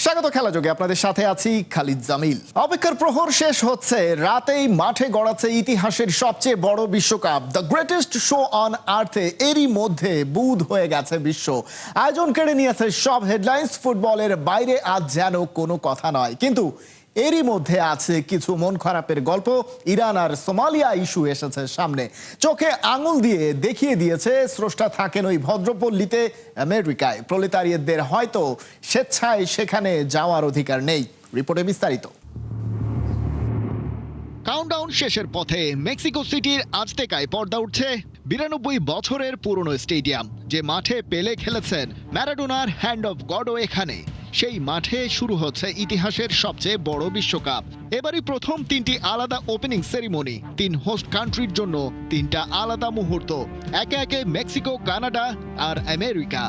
স্বাগত খেলা যোগে আপনাদের সাথে আছি খালিদ জামিল। অপেক্ষার প্রহর শেষ হচ্ছে, রাতেই মাঠে গড়াচ্ছে ইতিহাসের সবচেয়ে বড় বিশ্বকাপ, দ্য গ্রেটেস্ট শো অন আর্থে। এরই মধ্যে বুঁদ হয়ে গেছে বিশ্ব, আয়োজন কেড়ে নিয়েছে সব হেডলাইন্স। ফুটবলের বাইরে আজ যেন কোনো কথা নয়, কিন্তু এরই মধ্যে আছে কিছু মন খারাপের গল্প। ইরান আর সোমালিয়া ইস্যু এসেছে সামনে, চোখে আঙুল দিয়ে দেখিয়ে দিয়েছে স্রষ্টা থাকেন ওই ভদ্রপল্লীতে, আমেরিকায়। প্রলেতারিয়েতদের হয়তো স্বেচ্ছায় সেখানে যাওয়ার অধিকার নেই। রিপোর্টে বিস্তারিত। কাউন্টডাউন শেষের পথে মেক্সিকো সিটির আজতেকায় পর্দা উঠছে 92 বছরের পুরনো স্টেডিয়াম, যে মাঠে পেলে খেলেছেন। ম্যারাডোনার হ্যান্ড অফ গডও এখানে। সেই মাঠে শুরু হচ্ছে ইতিহাসের সবচেয়ে বড় বিশ্বকাপ। এবারই প্রথম তিনটি আলাদা ওপেনিং সেরিমনি, তিন হোস্ট কান্ট্রির জন্য তিনটা আলাদা মুহূর্ত, একে একে মেক্সিকো, কানাডা আর আমেরিকা।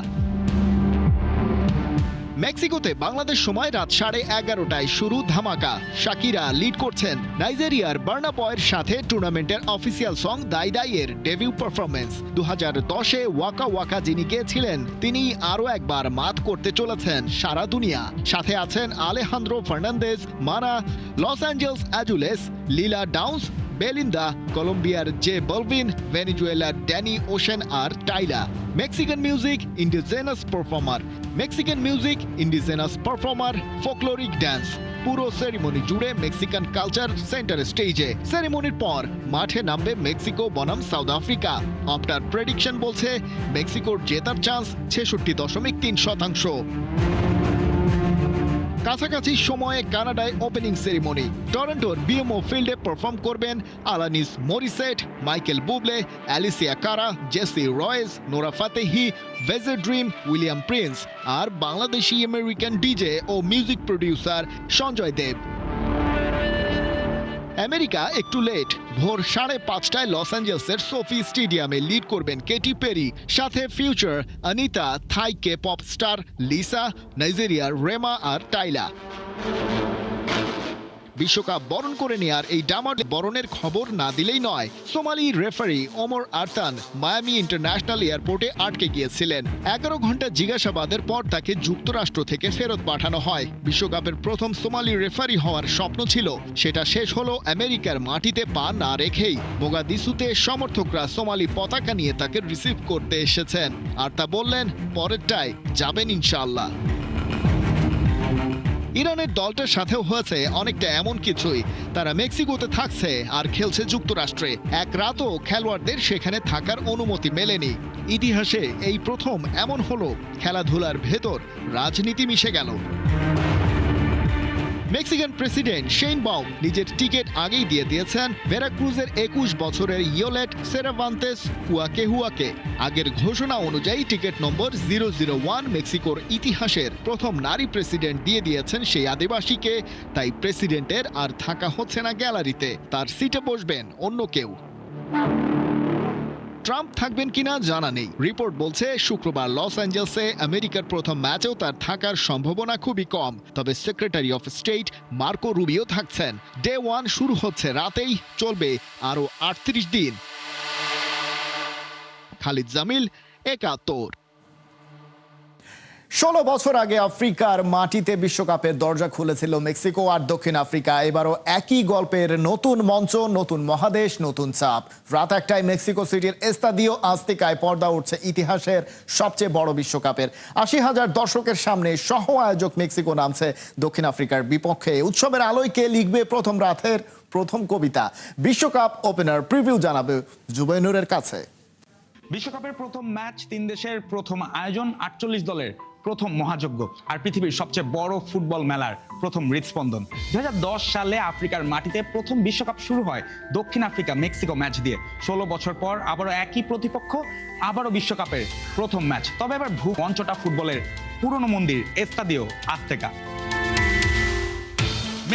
মেক্সিকোতে বাংলাদেশ সময় রাত 11:30টায় শুরু ধামাকা। শাকিরা লিড করছেন। নাইজেরিয়ার বার্নাবয়ের সাথে টুর্নামেন্টের অফিসিয়াল সং দাই দাই এর ডেবিউ পারফরমেন্স। 2010-এ ওয়াকা ওয়াকা যিনি গেয়েছিলেন, তিনি আরও একবার মাত করতে চলেছেন সারা দুনিয়া। সাথে আছেন Alejandro Fernandez, Mana, Los Angeles Azules, Lila Downs, Belinda, কলম্বিয়ার জে বলভিন, ভেনেজুয়েলার ড্যানি ওশেন আর Tyla. Mexican music, indigenous performer. Mexican music, indigenous performer, folkloric dance. পুরো সেরিমনি জুড়ে মেক্সিকান কালচার সেন্টার স্টেজে। সেরিমনির পর মাঠে নামবে মেক্সিকো বনাম সাউথ আফ্রিকা। আপনার প্রেডিকশন বলছে মেক্সিকোর জেতার চান্স 66.3%। কাছাকাছি সময়ে কানাডায় ওপেনিং সেরিমনি। টরন্টোর বিএমও ফিল্ডে পারফর্ম করবেন আলানিস মরিসেট, মাইকেল বুবলে, অ্যালিসিয়া কারা, জেসি রয়েস, নোরা ফাতেহি, ভেজে ড্রিম, উইলিয়াম প্রিন্স আর বাংলাদেশি আমেরিকান ডিজে ও মিউজিক প্রডিউসার সঞ্জয় দেব। আমেরিকা একটু লেট। ভোর 5:30টায় লস অ্যাঞ্জেলসের সোফি স্টেডিয়ামে লিড করবেন কেটি পেরি, সাথে ফিউচার, অনিতা, থাই কে পপ স্টার লিসা, নাইজেরিয়ার রেমা আর টাইলা। বিশ্বকাপ বরণ করে নেয়ার এই ডামার বরণের খবর না দিলেই নয়। Somali referee Omar Artan Miami International এয়ারপোর্টে আটকে গিয়েছিলেন। 11 ঘন্টা জিজ্ঞাসাবাদের পর তাকে যুক্তরাষ্ট্র থেকে ফেরত পাঠানো হয়। বিশ্বকাপের প্রথম সোমালি রেফারি হওয়ার স্বপ্ন ছিল, সেটা শেষ হলো আমেরিকার মাটিতে পা না রেখেই। মোগাদিসুতে সমর্থকরা সোমালি পতাকা নিয়ে তাকে রিসিভ করতে এসেছেন, আর তা বললেন পরেরটায় যাবেন ইনশাআল্লাহ। ইরানের দলটার সাথেও হয়েছে অনেকটা এমন কিছুই। তারা মেক্সিকোতে থাকছে আর খেলছে যুক্তরাষ্ট্রে। এক রাতও খেলোয়াড়দের সেখানে থাকার অনুমতি মেলেনি। ইতিহাসে এই প্রথম এমন হলো, খেলাধুলার ভেতর রাজনীতি মিশে গেল। মেক্সিকান প্রেসিডেন্ট শেইন বাউম নিজের টিকিট আগেই দিয়ে দিয়েছেন ভেরাক্রুজের 21 বছরের ইয়োলেট সেরাভান্তেস হুয়াকে। আগের ঘোষণা অনুযায়ী টিকিট নম্বর 001 মেক্সিকোর ইতিহাসের প্রথম নারী প্রেসিডেন্ট দিয়ে দিয়েছেন সেই আদিবাসীকে। তাই প্রেসিডেন্টের আর থাকা হচ্ছে না গ্যালারিতে, তার সিটে বসবেন অন্য কেউ। ট্রাম্প থাকবেন কিনা জানা নেই। রিপোর্ট বলছে শুক্রবার লস অ্যাঞ্জেলসে আমেরিকার প্রথম ম্যাচেও তার থাকার সম্ভাবনা খুবই কম। তবে secretary of state Marco Rubio থাকছেন। ডে 1 শুরু হচ্ছে রাতেই, চলবে আরও 38 দিন। খালিদ জামিল, একাত্তর। 16 বছর আগে আফ্রিকার মাটিতে বিশ্বকাপের দরজা খুলেছিল মেক্সিকো আর দক্ষিণ আফ্রিকা। এবারও একই গল্পের নতুন মঞ্চ, নতুন মহাদেশ, নতুন চাপ। রাত 1টায় মেক্সিকো সিটির এস্তাদিও আজতেকায় পর্দা উঠছে ইতিহাসের সবচেয়ে বড় বিশ্বকাপের। 80,000 দর্শকের সামনে সহ আয়োজক মেক্সিকো নামছে দক্ষিণ আফ্রিকার বিপক্ষে। উৎসবের আলোয় কে লিখবে প্রথম রাতের প্রথম কবিতা? বিশ্বকাপ ওপেনার প্রিভিউ জানাবে জুবাইনুরের কাছে। বিশ্বকাপের প্রথম ম্যাচ, 3 দেশের প্রথম আয়োজন, 48 দলের প্রথম মহাযজ্ঞ আর পৃথিবীর সবচেয়ে বড় ফুটবল মেলার প্রথম হৃদস্পন্দন। 2010 সালে আফ্রিকার মাটিতে প্রথম বিশ্বকাপ শুরু হয় দক্ষিণ আফ্রিকা মেক্সিকো ম্যাচ দিয়ে। 16 বছর পর আবারও একই প্রতিপক্ষ, আবারও বিশ্বকাপের প্রথম ম্যাচ। তবে এবার মঞ্চটা ফুটবলের পুরনো মন্দির, এস্তাদিও আজতেকা।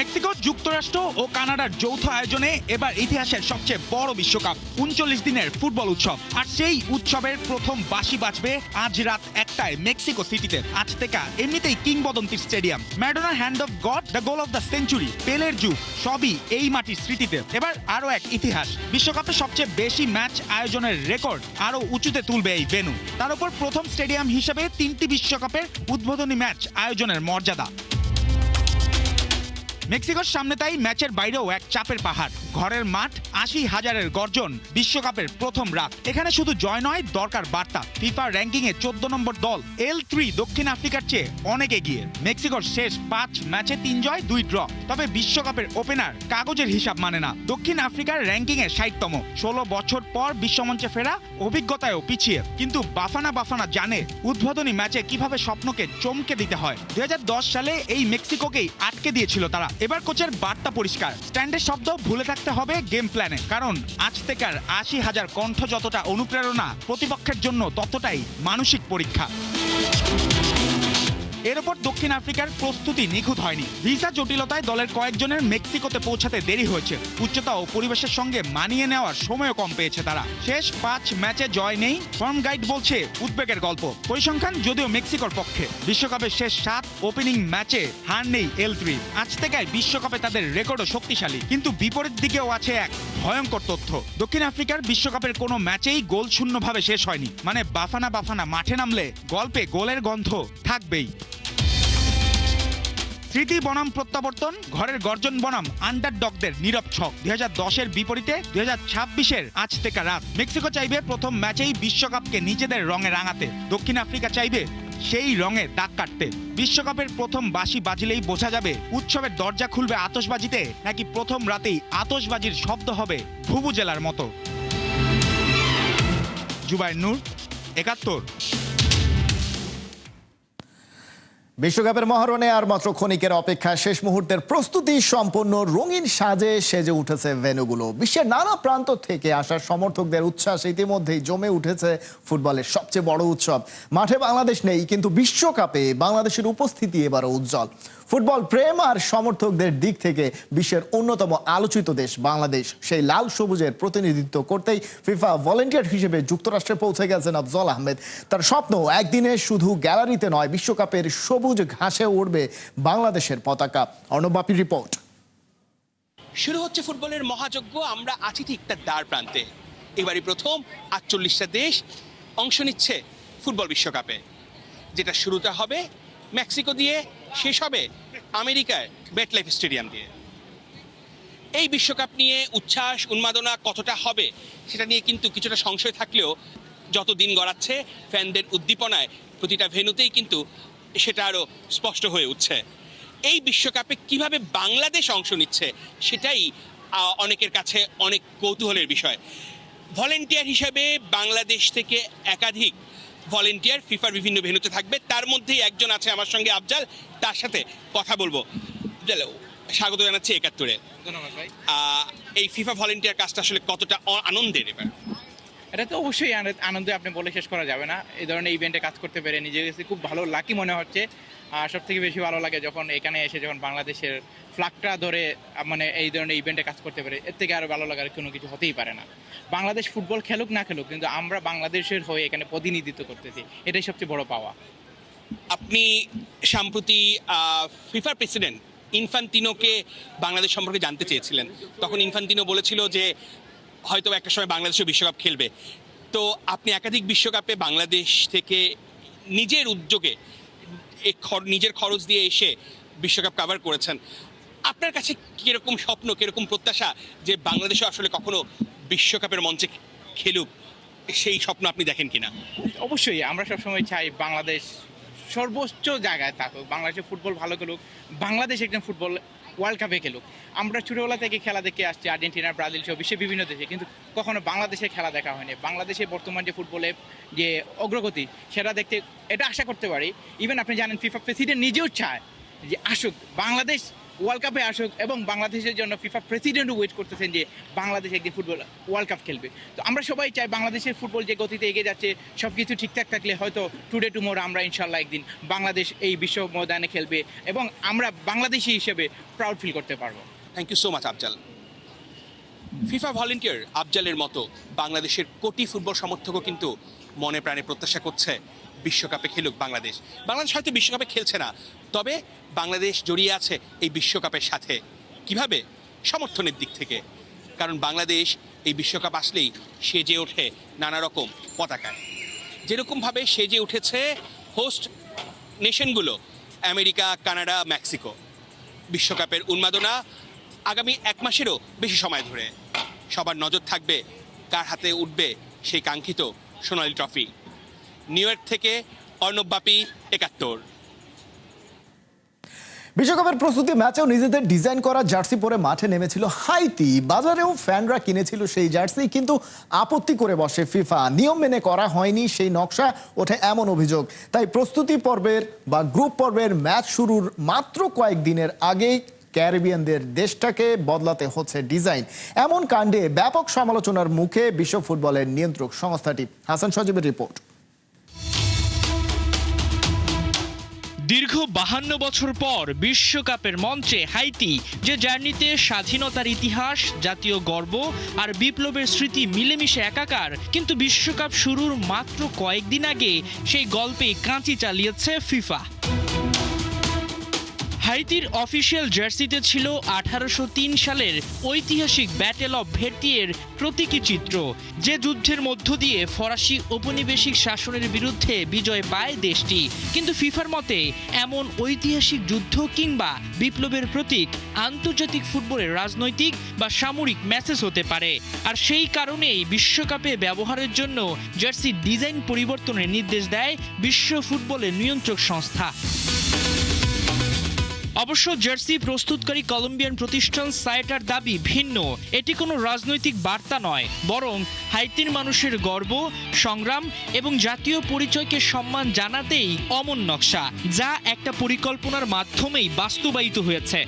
মেক্সিকো, যুক্তরাষ্ট্র ও কানাডার যৌথ আয়োজনে এবার ইতিহাসের সবচেয়ে বড় বিশ্বকাপ, 39 দিনের ফুটবল উৎসব। আর সেই উৎসবের প্রথম বাঁশি বাজবে আজ রাত 1টায় মেক্সিকো সিটিতে। আজতেকা এমনিতেই কিংবদন্তির স্টেডিয়াম। ম্যারাডোনার hand of god, the goal of the century, পেলের যুগ, সবই এই মাটির স্মৃতিতে। এবার আরও এক ইতিহাস, বিশ্বকাপে সবচেয়ে বেশি ম্যাচ আয়োজনের রেকর্ড আরও উঁচুতে তুলবে এই ভেন্যু। তার উপর প্রথম স্টেডিয়াম হিসেবে 3টি বিশ্বকাপের উদ্বোধনী ম্যাচ আয়োজনের মর্যাদা। মেক্সিকোর সামনে তাই ম্যাচের বাইরেও এক চাপের পাহাড়। ঘরের মাঠ, ৮০,০০০-এর গর্জন, বিশ্বকাপের প্রথম রাত। এখানে শুধু জয় নয়, দরকার বার্তা। ফিফা র্যাঙ্কিংয়ে ১৪ নম্বর দল L3 দক্ষিণ আফ্রিকার চেয়ে অনেক এগিয়ে। মেক্সিকোর শেষ ৫ ম্যাচে ৩ জয় ২ ড্র। তবে বিশ্বকাপের ওপেনার কাগজের হিসাব মানে না। দক্ষিণ আফ্রিকার র্যাঙ্কিংয়ে ৬০তম। ১৬ বছর পর বিশ্বমঞ্চে ফেরা, অভিজ্ঞতায়ও পিছিয়ে। কিন্তু বাফানা জানে উদ্বোধনী ম্যাচে কিভাবে স্বপ্নকে চমকে দিতে হয়। ২০১০ সালে এই মেক্সিকোকেই আটকে দিয়েছিল তারা। এবার কোচের বার্তা পরিষ্কার, স্ট্যান্ডের শব্দ ভুলে থাকতে হবে গেম প্ল্যানে। কারণ আজতেকার ৮০,০০০ কণ্ঠ যতটা অনুপ্রেরণা, প্রতিপক্ষের জন্য ততটাই মানসিক পরীক্ষা। এর ওপর দক্ষিণ আফ্রিকার প্রস্তুতি নিখুঁত হয়নি। ভিসা জটিলতায় দলের কয়েকজনের মেক্সিকোতে পৌঁছাতে দেরি হয়েছে। উচ্চতা ও পরিবেশের সঙ্গে মানিয়ে নেওয়ার সময়ও কম পেয়েছে তারা। শেষ ৫ ম্যাচে জয় নেই। ফর্ম গাইড বলছে উদ্বেগের গল্প। পরিসংখ্যান যদিও মেক্সিকোর পক্ষে। বিশ্বকাপের শেষ ৭ ওপেনিং ম্যাচে হার নেই L3। আজ থেকে বিশ্বকাপে তাদের রেকর্ডও শক্তিশালী। কিন্তু বিপরীত দিকেও আছে এক ভয়ঙ্কর তথ্য। দক্ষিণ আফ্রিকার বিশ্বকাপের কোনো ম্যাচেই গোল শূন্যভাবে শেষ হয়নি। মানে বাফানা মাঠে নামলে গল্পে গোলের গন্ধ থাকবেই। স্মৃতি বনাম প্রত্যাবর্তন, ঘরের গর্জন বনাম আন্ডারডগদের নীরব ছক। ২০১০-এর বিপরীতে ২০২৬-এর আজতেকা রাত। মেক্সিকো চাইবে প্রথম ম্যাচেই বিশ্বকাপকে নিজেদের রঙে রাঙাতে। দক্ষিণ আফ্রিকা চাইবে সেই রঙে দাগ কাটতে। বিশ্বকাপের প্রথম বাঁশি বাজিলেই বোঝা যাবে উৎসবের দরজা খুলবে আতশবাজিতে, নাকি প্রথম রাতেই আতশবাজির শব্দ হবে ভুভুজেলার মতো। জুবায়ের নূর, ৭১। বিশ্বকাপের মহারণে আর মাত্র ক্ষণিকের অপেক্ষা। শেষ মুহূর্তের প্রস্তুতি সম্পন্ন, রঙিন সাজে সেজে উঠেছে ভেন্যুগুলো। বিশ্বের নানা প্রান্ত থেকে আসা সমর্থকদের উচ্ছ্বাস ইতিমধ্যেই জমে উঠেছে ফুটবলের সবচেয়ে বড় উৎসব। মাঠে বাংলাদেশ নেই, কিন্তু বিশ্বকাপে বাংলাদেশের উপস্থিতি এবারও উজ্জ্বল। ফুটবল প্রেম আর সমর্থকদের দিক থেকে বিশ্বের অন্যতম আলোচিত দেশ বাংলাদেশ। সেই লাল সবুজের প্রতিনিধিত্ব করতেই ফিফা ভলেন্টিয়ার হিসেবে যুক্তরাষ্ট্রে পৌঁছে গেছেন আফজল আহমেদ। তার স্বপ্ন, একদিনে শুধু গ্যালারিতে নয়, বিশ্বকাপের সবুজ ঘাসে উড়বে বাংলাদেশের পতাকা। অর্ণবাপীর রিপোর্ট। শুরু হচ্ছে ফুটবলের মহাযজ্ঞ। আমরা আছি ঠিক তার দ্বার প্রান্তে। এবারই প্রথম ৪৮টা দেশ অংশ নিচ্ছে ফুটবল বিশ্বকাপে, যেটা শুরুতে হবে মেক্সিকো দিয়ে, শেষ হবে আমেরিকার বেটলাইফ স্টেডিয়াম দিয়ে। এই বিশ্বকাপ নিয়ে উচ্ছ্বাস উন্মাদনা কতটা হবে সেটা নিয়ে কিন্তু কিছুটা সংশয় থাকলেও যত দিন গড়াচ্ছে ফ্যানদের উদ্দীপনায় প্রতিটা ভেন্যুতেই কিন্তু সেটা আরও স্পষ্ট হয়ে উঠছে। এই বিশ্বকাপে কিভাবে বাংলাদেশ অংশ নিচ্ছে সেটাই অনেকের কাছে অনেক কৌতূহলের বিষয়। ভলেন্টিয়ার হিসেবে বাংলাদেশ থেকে একাধিক ভলেন্টিয়ার ফিফার বিভিন্ন ভেন্যুতে থাকবে। তার মধ্যেই একজন আছে আমার সঙ্গে, আফজাল। তার সাথে কথা বলবো। স্বাগত জানাচ্ছি ৭১-এ। ধন্যবাদ ভাই। এই ফিফা ভলেন্টিয়ার কাজটা আসলে কতটা আনন্দের এবার? এটা তো অবশ্যই আনন্দে আপনি বলে শেষ করা যাবে না। এই ধরনের ইভেন্টে কাজ করতে পেরে নিজের কাছে খুব ভালো লাকি মনে হচ্ছে। আর সব থেকে বেশি ভালো লাগে যখন এখানে এসে যখন বাংলাদেশের ফ্ল্যাগটা ধরে মানে এই ধরনের ইভেন্টে কাজ করতে পারে। এর থেকে আরও ভালো লাগার কোনো কিছু হতেই পারে না। বাংলাদেশ ফুটবল খেলুক না খেলুক, কিন্তু আমরা বাংলাদেশের হয়ে এখানে প্রতিনিধিত্ব করতেছি, এটাই সবচেয়ে বড় পাওয়া। আপনি সম্প্রতি ফিফার প্রেসিডেন্ট ইনফান্তিনোকে বাংলাদেশ সম্পর্কে জানতে চেয়েছিলেন। তখন ইনফান্তিনো বলেছিল যে হয়তো একটা সময় বাংলাদেশও বিশ্বকাপ খেলবে। তো আপনি একাধিক বিশ্বকাপে বাংলাদেশ থেকে নিজের উদ্যোগে নিজের খরচ দিয়ে এসে বিশ্বকাপ কভার করেছেন। আপনার কাছে কীরকম স্বপ্ন, কীরকম প্রত্যাশা যে বাংলাদেশও আসলে কখনো বিশ্বকাপের মঞ্চে খেলুক, সেই স্বপ্ন আপনি দেখেন কিনা? অবশ্যই আমরা সবসময় চাই বাংলাদেশ সর্বোচ্চ জায়গায় থাকুক, বাংলাদেশের ফুটবল ভালো খেলুক, বাংলাদেশ একজন ফুটবল ওয়ার্ল্ড কাপে খেলুক। আমরা ছোটোবেলা থেকে খেলা দেখে আসছি আর্জেন্টিনা, ব্রাজিল সহ বিশ্বের বিভিন্ন দেশে, কিন্তু কখনো বাংলাদেশের খেলা দেখা হয়নি। বাংলাদেশে বর্তমান যে ফুটবলে যে অগ্রগতি সেটা দেখতে এটা আশা করতে পারি। ইভেন আপনি জানেন ফিফা প্রেসিডেন্ট নিজেও চায় যে আসুক বাংলাদেশ ওয়ার্ল্ড কাপে আসুক, এবং বাংলাদেশের জন্য ফিফা প্রেসিডেন্টও ওয়েট করতেছেন যে বাংলাদেশ একদিন ফুটবল ওয়ার্ল্ড কাপ খেলবে। তো আমরা সবাই চাই বাংলাদেশের ফুটবল যে গতিতে এগিয়ে যাচ্ছে, সব কিছু ঠিকঠাক থাকলে হয়তো টুডে টুমোর আমরা ইনশাল্লাহ একদিন বাংলাদেশ এই বিশ্ব ময়দানে খেলবে এবং আমরা বাংলাদেশি হিসেবে প্রাউড ফিল করতে পারবো। Thank you so much Afzal. FIFA volunteer আফজালের মতো বাংলাদেশের কোটি ফুটবল সমর্থকও কিন্তু মনে প্রাণে প্রত্যাশা করছে বিশ্বকাপে খেলুক বাংলাদেশ। বাংলাদেশ হয়তো বিশ্বকাপে খেলছে না, তবে বাংলাদেশ জড়িয়ে আছে এই বিশ্বকাপের সাথে। কিভাবে? সমর্থনের দিক থেকে। কারণ বাংলাদেশ এই বিশ্বকাপ আসলেই সেজে ওঠে নানা রকম পতাকায়। যেরকমভাবে সেজে উঠেছে হোস্ট নেশনগুলো, আমেরিকা, কানাডা, মেক্সিকো। বিশ্বকাপের উন্মাদনা আগামী 1 মাসেরও বেশি সময় ধরে। সবার নজর থাকবে কার হাতে উঠবে সেই কাঙ্ক্ষিত সোনালী ট্রফি। নিউ ইয়র্ক থেকে অর্ণব বাপি, 71। বিশ্বকাপের প্রস্তুতি ম্যাচেও নিজেদের ডিজাইন করা জার্সি পরে মাঠে নেমেছিল হাইতি। বাজারেও ফ্যানরা কিনেছিল সেই জার্সি, কিন্তু আপত্তি করে বসে ফিফা। নিয়ম মেনে করা হয়নি সেই নকশা, ওঠে এমন অভিযোগ। তাই প্রস্তুতি পর্বের বা গ্রুপ পর্বের ম্যাচ শুরুর মাত্র কয়েকদিনের আগেই ক্যারিবিয়ানদের দেশটাকে বদলাতে হচ্ছে ডিজাইন। এমন কাণ্ডে ব্যাপক সমালোচনার মুখে বিশ্ব ফুটবলের নিয়ন্ত্রক সংস্থাটি। হাসান সজীবের রিপোর্ট। দীর্ঘ 52 বছর পর বিশ্বকাপের মঞ্চে হাইতি, যে জার্নিতে স্বাধীনতার ইতিহাস, জাতীয় গর্ব আর বিপ্লবের স্মৃতি মিলেমিশে একাকার, কিন্তু বিশ্বকাপ শুরুর মাত্র কয়েকদিন আগে সেই গল্পে কাঁচি চালিয়েছে ফিফা। হাইতির অফিসিয়াল জার্সিতে ছিল 1803 সালের ঐতিহাসিক ব্যাটেল অফ ভেরতিয়ের প্রতীকী চিত্র, যে যুদ্ধের মধ্য দিয়ে ফরাসি ঔপনিবেশিক শাসনের বিরুদ্ধে বিজয় পায় দেশটি। কিন্তু ফিফার মতে এমন ঐতিহাসিক যুদ্ধ কিংবা বিপ্লবের প্রতীক আন্তর্জাতিক ফুটবলের রাজনৈতিক বা সামরিক মেসেজ হতে পারে। আর সেই কারণেই বিশ্বকাপে ব্যবহারের জন্য জার্সির ডিজাইন পরিবর্তনের নির্দেশ দেয় বিশ্ব ফুটবলের নিয়ন্ত্রক সংস্থা। অবশ্য জার্সি প্রস্তুতকারী কলম্বিয়ান প্রতিষ্ঠান সায়েটার দাবি ভিন্ন। এটি কোনো রাজনৈতিক বার্তা নয়, বরং হাইতির মানুষের গর্ব, সংগ্রাম এবং জাতীয় পরিচয়কে সম্মান জানাতেই অমন নকশা, যা একটা পরিকল্পনার মাধ্যমেই বাস্তবায়িত হয়েছে।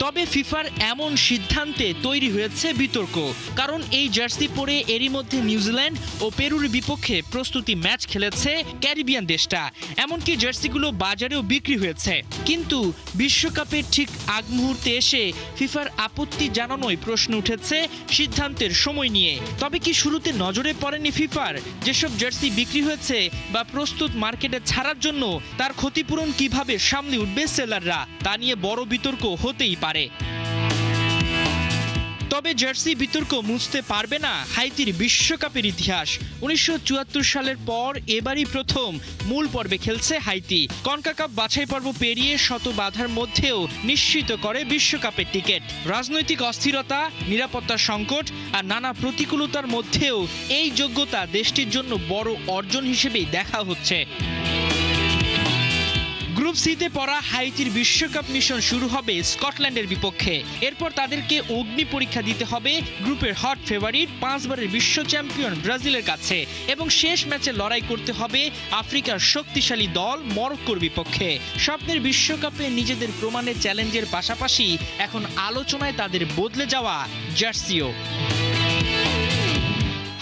তবে ফিফার এমন সিদ্ধান্তে তৈরি হয়েছে বিতর্ক, কারণ এই জার্সি পরে এরই মধ্যে নিউজিল্যান্ড ও পেরুর বিপক্ষে প্রস্তুতি ম্যাচ খেলেছে ক্যারিবিয়ান দেশটা। এমনকি জার্সিগুলো বাজারেও বিক্রি হয়েছে। কিন্তু বিশ্বকাপের ঠিক আগ মুহূর্তে এসে ফিফার আপত্তি জানানোয় প্রশ্ন উঠেছে সিদ্ধান্তের সময় নিয়ে। তবে কি শুরুতে নজরে পড়েনি ফিফার যেসব জার্সি বিক্রি হয়েছে বা প্রস্তুত মার্কেটে ছাড়ার জন্য তার ক্ষতিপূরণ কিভাবে সামলে উঠবে সেলাররা, তা নিয়ে বড় বিতর্ক হতেই পারে। তবে জার্সি বিতর্ক মুছতে পারবে না হাইতির বিশ্বকাপের ইতিহাস। 1974 সালের পর এবারই প্রথম মূল পর্বে খেলছে হাইতি। কনকাকাপ বাছাই পর্ব পেরিয়ে শত বাধার মধ্যেও নিশ্চিত করে বিশ্বকাপের টিকিট। রাজনৈতিক অস্থিরতা, নিরাপত্তা সংকট আর নানা প্রতিকূলতার মধ্যেও এই যোগ্যতা দেশটির জন্য বড় অর্জন হিসেবেই দেখা হচ্ছে। গ্রুপ সিতে পড়া হাইতির বিশ্বকাপ মিশন শুরু হবে স্কটল্যান্ডের বিপক্ষে। এরপর তাদেরকে অগ্নি পরীক্ষা দিতে হবে গ্রুপের হট ফেভারিট 5 বারের বিশ্ব চ্যাম্পিয়ন ব্রাজিলের কাছে, এবং শেষ ম্যাচে লড়াই করতে হবে আফ্রিকার শক্তিশালী দল মরক্কোর বিপক্ষে। স্বপ্নের বিশ্বকাপে নিজেদের প্রমাণের চ্যালেঞ্জের পাশাপাশি এখন আলোচনায় তাদের বদলে যাওয়া জার্সিও।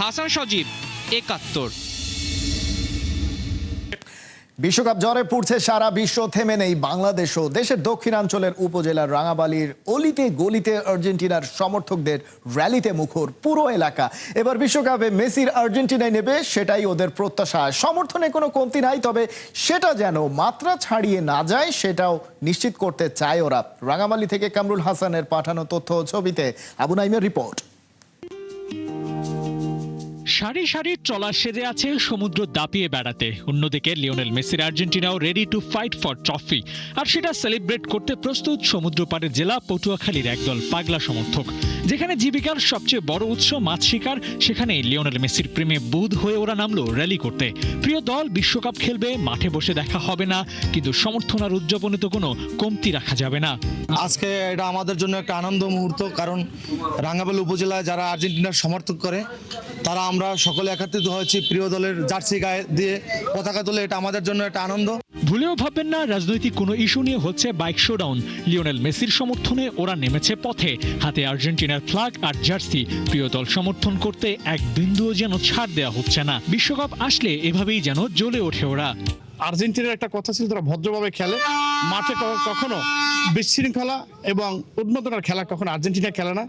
হাসান সজীব, 71। বিশ্বকাপ জ্বরে পুড়ছে সারা বিশ্ব, থেমে নেই বাংলাদেশও। দেশের দক্ষিণাঞ্চলের উপজেলার রাঙাবালির অলিতে গলিতে আর্জেন্টিনার সমর্থকদের র্যালিতে মুখর পুরো এলাকা। এবার বিশ্বকাপে মেসির আর্জেন্টিনায় নেবে, সেটাই ওদের প্রত্যাশা। সমর্থনে কোনো কমতি নাই, তবে সেটা যেন মাত্রা ছাড়িয়ে না যায় সেটাও নিশ্চিত করতে চায় ওরা। রাঙামালি থেকে কামরুল হাসানের পাঠানো তথ্য ও ছবিতে আবু নাইমের রিপোর্ট। সারি সারি ট্রলার সেজে আছে সমুদ্র দাপিয়ে বেড়াতে। অন্যদিকে লিওনেল মেসির আর্জেন্টিনাও ready to fight for trophy, আর সেটা সেলিব্রেট করতে প্রস্তুত সমুদ্র পাড়ের জেলা পটুয়াখালীর একদল পাগলা সমর্থক। যেখানে জীবিকার সবচেয়ে বড় উৎস মাছ শিকার, সেখানে লিওনেল মেসির প্রেমে বুঁদ হয়ে ওরা নামলো র্যালি করতে। প্রিয় দল বিশ্বকাপ খেলবে, মাঠে বসে দেখা হবে না, কিন্তু সমর্থন আর উদযাপনে তো কোনো কমতি রাখা যাবে না। আজকে এটা আমাদের জন্য একটা আনন্দ মুহূর্ত, কারণ রাঙ্গামালী উপজেলায় যারা আর্জেন্টিনার সমর্থক করে তারা আমরা সকলে একত্রিত হয়েছি প্রিয় দলের জার্সি গায়ে দিয়ে পতাকা তুলে। এটা আমাদের জন্য একটা আনন্দ। ভুলেও ভাববেন না রাজনৈতিক কোনো ইস্যু নিয়ে হচ্ছে বাইক শোডাউন। লিওনেল মেসির সমর্থনে ওরা নেমেছে পথে, হাতে আর্জেন্টিনার ফ্ল্যাগ আর জার্সি। প্রিয় দল সমর্থন করতে এক বিন্দুও যেন ছাড় দেওয়া হচ্ছে না। বিশ্বকাপ আসলে এভাবেই যেন জ্বলে ওঠে ওরা। আর্জেন্টিনার একটা কথা ছিল, তারা ভদ্রভাবে খেলে, মাঠে কখনো বিশৃঙ্খলা এবং উন্মাদনার খেলা কখনো আর্জেন্টিনা খেলে না।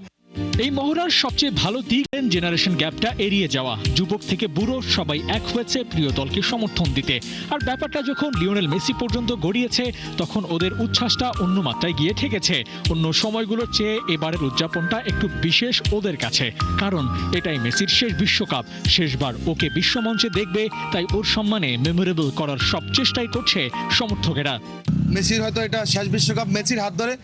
এই মহড়ার সবচেয়ে ভালো দিক জেনারেশন গ্যাপটা এড়িয়ে যাওয়া। যুবক থেকে বুড়ো সবাই এক হয়েছে প্রিয় দলকে সমর্থন দিতে। আর ব্যাপারটা যখন লিওনেল মেসি পর্যন্ত গড়িয়েছে, তখন ওদের উচ্ছ্বাসটা অন্য মাত্রায় গিয়ে ঠেকেছে। অন্য সময়গুলোর চেয়ে এবারের উদযাপনটা একটু বিশেষ ওদের কাছে, কারণ এটাই মেসির শেষ বিশ্বকাপ। শেষবার ওকে বিশ্বমঞ্চে দেখবে, তাই ওর সম্মানে মেমোরেবল করার সব চেষ্টাই করছে সমর্থকেরা। মেসির হয়তো এটা শেষ বিশ্বকাপ, মেসির হাত ধরে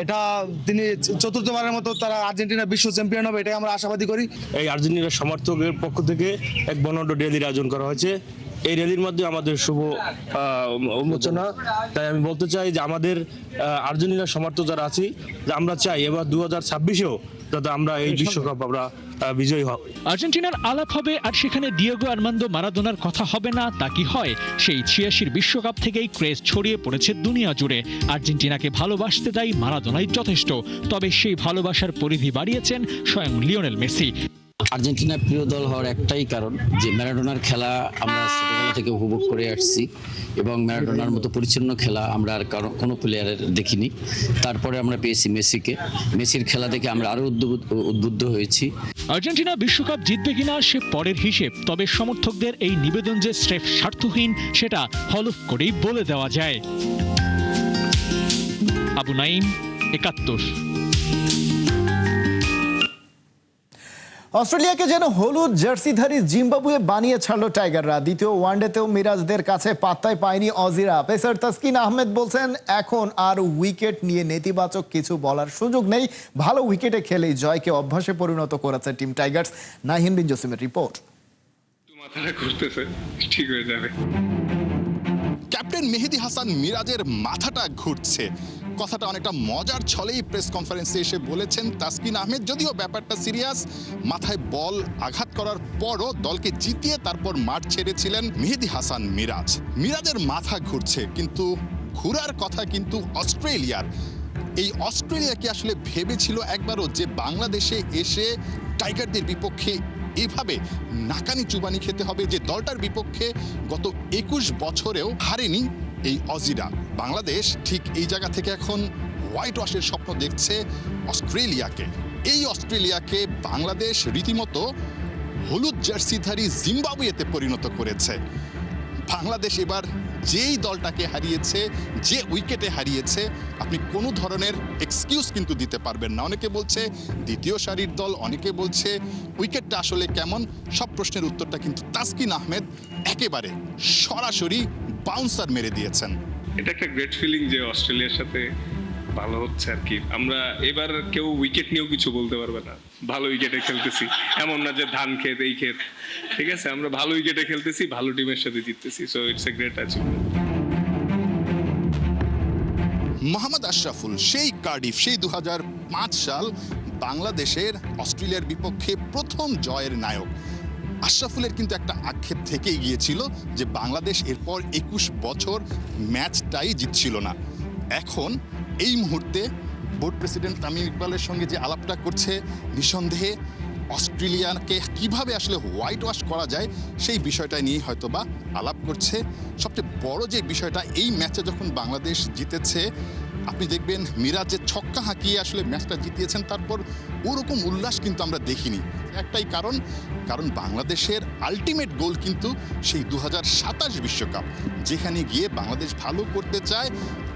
এটা তিনি চতুর্থবারের মতো তারা আর্জেন্টিনা বিশ্ব চ্যাম্পিয়ন হবে, এটাই আমরা আশাবাদী করি। এই আর্জেন্টিনার সমর্থকের পক্ষ থেকে এক বর্ণাঢ্য র্যালির আয়োজন করা হয়েছে। এই র্যালির মধ্যে আমাদের শুভ উন্মোচনা। তাই আমি বলতে চাই যে আমাদের আর্জেন্টিনার সমর্থক যারা আছি, যে আমরা চাই এবার 2026-এও যাতে আমরা এই বিশ্বকাপ আমরা বিজয়ী হব। আর্জেন্টিনার আলাপ হবে আর সেখানে ডিয়েগো আর্মান্দো মারাদোনার কথা হবে না তা কি হয়? সেই 86 বিশ্বকাপ থেকেই ক্রেজ ছড়িয়ে পড়েছে দুনিয়া জুড়ে। আর্জেন্টিনাকে ভালোবাসতে তাই মারাদোনাই যথেষ্ট। তবে সেই ভালোবাসার পরিধি বাড়িয়েছেন স্বয়ং লিওনেল মেসি। আর্জেন্টিনার প্রিয় দল হওয়ার একটাই কারণ যে ম্যারাডোনার খেলা আমরা ছোটবেলা থেকে উপভোগ করে আসছি এবং ম্যারাডোনার মতো পরিচ্ছন্ন খেলা আমরা আর কোনো প্লেয়ারের দেখিনি। তারপরে আমরা পেয়েছি মেসিকে, মেসির খেলা দেখে আমরা আরও উদ্বুদ্ধ হয়েছি। আর্জেন্টিনা বিশ্বকাপ জিতবে কিনা সে পরের হিসেব, তবে সমর্থকদের এই নিবেদন যে স্রেফ স্বার্থহীন সেটা হলফ করেই বলে দেওয়া যায়। আবু নাইম, ৭১। অস্ট্রেলিয়াকে যেন হলুদ জার্সিধারী জিম্বাবুয়ে বানিয়ে ছাড়লো টাইগাররা। দ্বিতীয় ওয়ানডেতেও মিরাজদের কাছে পাত্তাই পায়নি অজিরা। পেসার তাসকিন আহমেদ বলছেন এখন আর উইকেট নিয়ে নেতিবাচক কিছু বলার সুযোগ নেই, ভালো উইকেটে খেলেই জয়কে অভ্যাসে পরিণত করেছে টিম টাইগার্স। নাহিন বিন জসিমের রিপোর্ট। মাথাটা ঘুরতেছে, ঠিক হয়ে যাবে। ক্যাপ্টেন মেহেদী হাসান মিরাজের মাথাটা ঘুরছে, কথাটা অনেকটা মজার ছলেই প্রেস কনফারেন্সে এসে বলেছেন তাসকিন আহমেদ। যদিও ব্যাপারটা সিরিয়াস, মাথায় বল আঘাত করার পরও দলকে জিতিয়ে তারপর মাঠ ছেড়েছিলেন মেহেদী হাসান মিরাজ। মিরাজের মাথা ঘুরছে, কিন্তু ঘুরার কথা কিন্তু অস্ট্রেলিয়ার। এই অস্ট্রেলিয়া কি আসলে ভেবেছিল একবারও যে বাংলাদেশে এসে টাইগারদের বিপক্ষে এভাবে নাকানি চুবানি খেতে হবে? যে দলটার বিপক্ষে গত 21 বছরেও হারেনি এই অজিরা। বাংলাদেশ ঠিক এই জায়গা থেকে এখন হোয়াইট ওয়াশের স্বপ্ন দেখছে অস্ট্রেলিয়াকে। এই অস্ট্রেলিয়াকে বাংলাদেশ রীতিমতো হলুদ জার্সিধারী জিম্বাবুয়েতে পরিণত করেছে। বাংলাদেশ এবার যেই দলটাকে হারিয়েছে, যে উইকেটে হারিয়েছে, আপনি কোনো ধরনের এক্সকিউজ কিন্তু দিতে পারবেন না। অনেকে বলছে দ্বিতীয় সারির দল, অনেকে বলছে উইকেটটা আসলে কেমন। সব প্রশ্নের উত্তরটা কিন্তু তাসকিন আহমেদ একেবারে সরাসরি বাউন্সার মেরে দিয়েছেন। এটা একটা গ্রেট ফিলিং যে অস্ট্রেলিয়ার সাথে ভালো হচ্ছে আর কি। আমরা এবার কেউ উইকেট নিয়েও কিছু বলতে পারবে না, ভালো উইকেটে খেলতেছি। এমন না যে ধান ক্ষেত এই ক্ষেত, ঠিক আছে, আমরা ভালো উইকেটে খেলতেছি, ভালো টিমের সাথে জিততেছি। So it's a great achievement. Mohammad Ashraful সেই কার্ডিফ, সেই 2005 সাল বাংলাদেশের অস্ট্রেলিয়ার বিপক্ষে প্রথম জয়ের নায়ক। আশরাফুলের কিন্তু একটা আক্ষেপ থেকেই গিয়েছিল যে বাংলাদেশ এরপর 21 বছর ম্যাচটাই জিতছিল না। এখন এই মুহূর্তে বোর্ড প্রেসিডেন্ট তামিম ইকবালের সঙ্গে যে আলাপটা করছে, নিঃসন্দেহে অস্ট্রেলিয়াকে কিভাবে আসলে হোয়াইট ওয়াশ করা যায় সেই বিষয়টা নিয়ে হয়তোবা আলাপ করছে। সবচেয়ে বড় যে বিষয়টা, এই ম্যাচে যখন বাংলাদেশ জিতেছে, আপনি দেখবেন মিরাজ যে ছক্কা হাঁকিয়ে আসলে ম্যাচটা জিতিয়েছেন, তারপর ওরকম উল্লাস কিন্তু আমরা দেখিনি। একটাই কারণ বাংলাদেশের আলটিমেট গোল কিন্তু সেই 2027 বিশ্বকাপ, যেখানে গিয়ে বাংলাদেশ ভালো করতে চায়।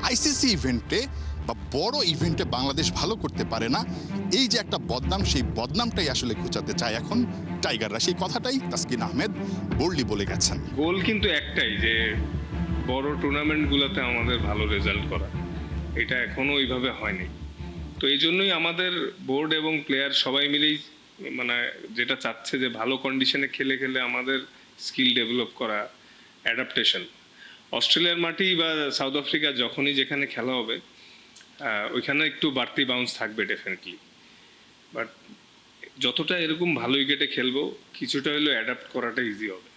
আইসিসি ইভেন্টে বা বড় ইভেন্টে বাংলাদেশ ভালো করতে পারে না, এই যে একটা বদনাম, সেই বদনামটাই আসলে ঘুচাতে চায় এখন টাইগাররা। সেই কথাটাই তাসকিন আহমেদ বোল্ডলি বলে গেছেন। গোল কিন্তু একটাই, যে বড় টুর্নামেন্টগুলোতে আমাদের ভালো রেজাল্ট করা। এটা এখনো ওইভাবে হয়নি। তো এই জন্যই আমাদের বোর্ড এবং প্লেয়ার সবাই মিলেই মানে যেটা চাচ্ছে যে ভালো কন্ডিশনে খেলে খেলে আমাদের স্কিল ডেভেলপ করা, অ্যাডাপ্টেশন। অস্ট্রেলিয়ার মাটি বা সাউথ আফ্রিকা যখনই যেখানে খেলা হবে ওইখানে একটু বাড়তি বাউন্স থাকবে ডেফিনেটলি, বাট যতটা এরকম ভালো উইকেটে খেলবো কিছুটা হলেও অ্যাডাপ্ট করাটা ইজি হবে।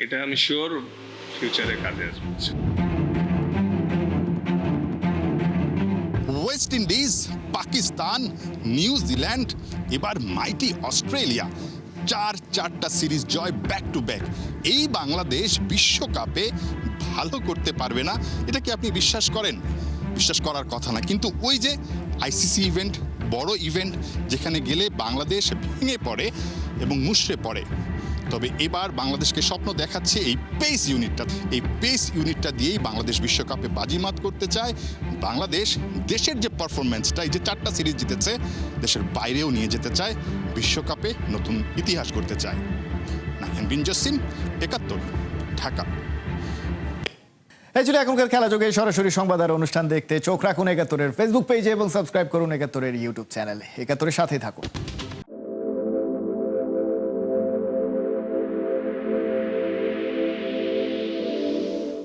এটা আমি শিওর ফিউচারে কাজে আসবে। ওয়েস্ট ইন্ডিজ, পাকিস্তান, নিউজিল্যান্ড, এবার মাইটি অস্ট্রেলিয়া, চারটা সিরিজ জয় ব্যাক টু ব্যাক। এই বাংলাদেশ বিশ্বকাপে ভালো করতে পারবে না, এটা কি আপনি বিশ্বাস করেন? বিশ্বাস করার কথা না, কিন্তু ওই যে আইসিসি ইভেন্ট, বড় ইভেন্ট, যেখানে গেলে বাংলাদেশ ভেঙে পড়ে এবং মুষড়ে পড়ে। তবে এবার বাংলাদেশকে স্বপ্ন দেখাচ্ছে এই পেস ইউনিটটা। এই পেস ইউনিটটা দিয়েই বাংলাদেশ বিশ্বকাপে বাজিমাত করতে চায়। বাংলাদেশ দেশের যে পারফরমেন্সটা, এই যে 4টা সিরিজ জিতেছে, দেশের বাইরেও নিয়ে যেতে চায়, বিশ্বকাপে নতুন ইতিহাস করতে চায়। নাহিন বিন জসিম, ৭১, ঢাকা। এই ছিল এখনকার খেলা যোগে সরাসরি সংবাদ আর অনুষ্ঠান দেখতে চোখ রাখুন ৭১-এর ফেসবুক পেজে এবং সাবস্ক্রাইব করুন ৭১-এর ইউটিউব চ্যানেলে। ৭১-এর সাথেই থাকুন।